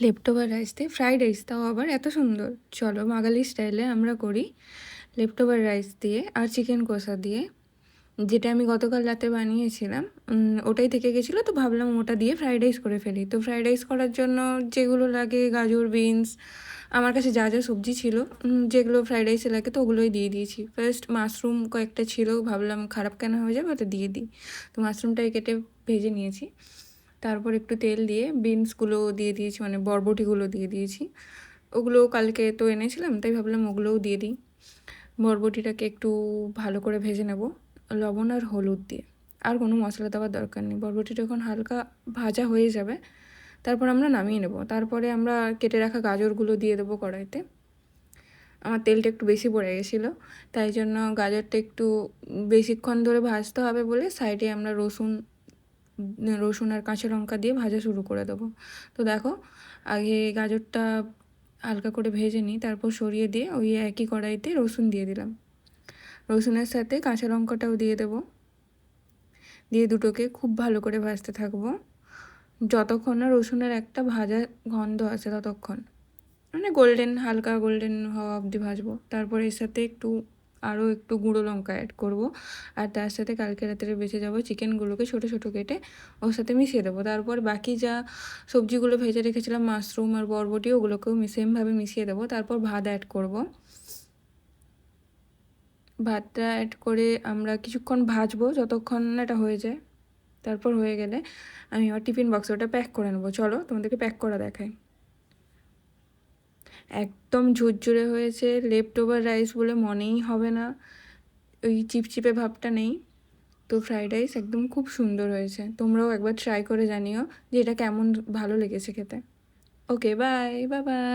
লেফটোভার rice দিয়ে fried rice, তাও আবার এত সুন্দর। চলো বাঙালি স্টাইলে আমরা করি লেফটোভার রাইস দিয়ে আর চিকেন কষা দিয়ে, যেটা আমি গতকাল রাতে বানিয়েছিলাম। ওটাই থেকে গেছিলো, তো ভাবলাম ওটা দিয়ে ফ্রাইড রাইস করে ফেলি। তো ফ্রাইড রাইস করার জন্য যেগুলো লাগে, গাজর, বিনস, আমার কাছে যা যা সবজি ছিল যেগুলো ফ্রাইড রাইসে লাগে, তো ওগুলোই দিয়ে দিয়েছি। ফার্স্ট মাশরুম কয়েকটা ছিল, ভাবলাম খারাপ কেন হয়ে যাবে, ওটা দিয়ে দিই। তো মাশরুমটাই কেটে ভেজে নিয়েছি। তারপর একটু তেল দিয়ে বিনসগুলো দিয়ে দিয়েছি, মানে বরবটিগুলো দিয়ে দিয়েছি। ওগুলো কালকে তো এনেছিলাম, তাই ভাবলাম ওগুলোও দিয়ে দিই। বরবটিটাকে একটু ভালো করে ভেজে নেব লবণ আর হলুদ দিয়ে, আর কোনো মশলা দেওয়ার দরকার নেই। বরবটিটা যখন হালকা ভাজা হয়ে যাবে, তারপর আমরা নামিয়ে নেব। তারপরে আমরা কেটে রাখা গাজরগুলো দিয়ে দেবো কড়াইতে। আমার তেলটা একটু বেশি পড়ে গেছিলো, তাই জন্য গাজরটা একটু বেশিক্ষণ ধরে ভাজতে হবে বলে সাইডে আমরা রসুন আর কাঁচা লঙ্কা দিয়ে ভাজা শুরু করে দেবো। তো দেখো, আগে গাজরটা হালকা করে ভেজে নিই, তারপর সরিয়ে দিয়ে ওই একই কড়াইতে রসুন দিয়ে দিলাম। রসুনের সাথে কাঁচা লঙ্কাটাও দিয়ে দেবো, দিয়ে দুটোকে খুব ভালো করে ভাজতে থাকবো যতক্ষণ না রসুনের একটা ভাজা গন্ধ আছে ততক্ষণ, মানে হালকা গোল্ডেন হওয়া অবধি ভাজবো। তারপর এর সাথে আরও একটু গুঁড়ো লঙ্কা অ্যাড করব, আর তার সাথে কালকে রাত্রে বেঁচে যাবো চিকেনগুলোকে ছোটো ছোটো কেটে ওর সাথে মিশিয়ে দেবো। তারপর বাকি যা সবজিগুলো ভেজে রেখেছিলাম, মাশরুম আর বরবটি, ওগুলোকেও সেমভাবে মিশিয়ে দেবো। তারপর ভাত অ্যাড করব। ভাতটা অ্যাড করে আমরা কিছুক্ষণ ভাজবো যতক্ষণ না এটা হয়ে যায়। তারপর হয়ে গেলে আমি আমার টিফিন বক্সে ওটা প্যাক করে নেবো। চলো তোমাদেরকে প্যাক করা দেখাই। একদম ঝুরঝুরে হয়েছে, লেফট ওভার রাইস বলে মনেই হবে না, ওই চিপচিপে ভাবটা নেই। তো ফ্রাইড রাইস একদম খুব সুন্দর হয়েছে। তোমরাও একবার ট্রাই করে জানিও যে এটা কেমন ভালো লেগেছে খেতে। ওকে, বাই বাই বাই।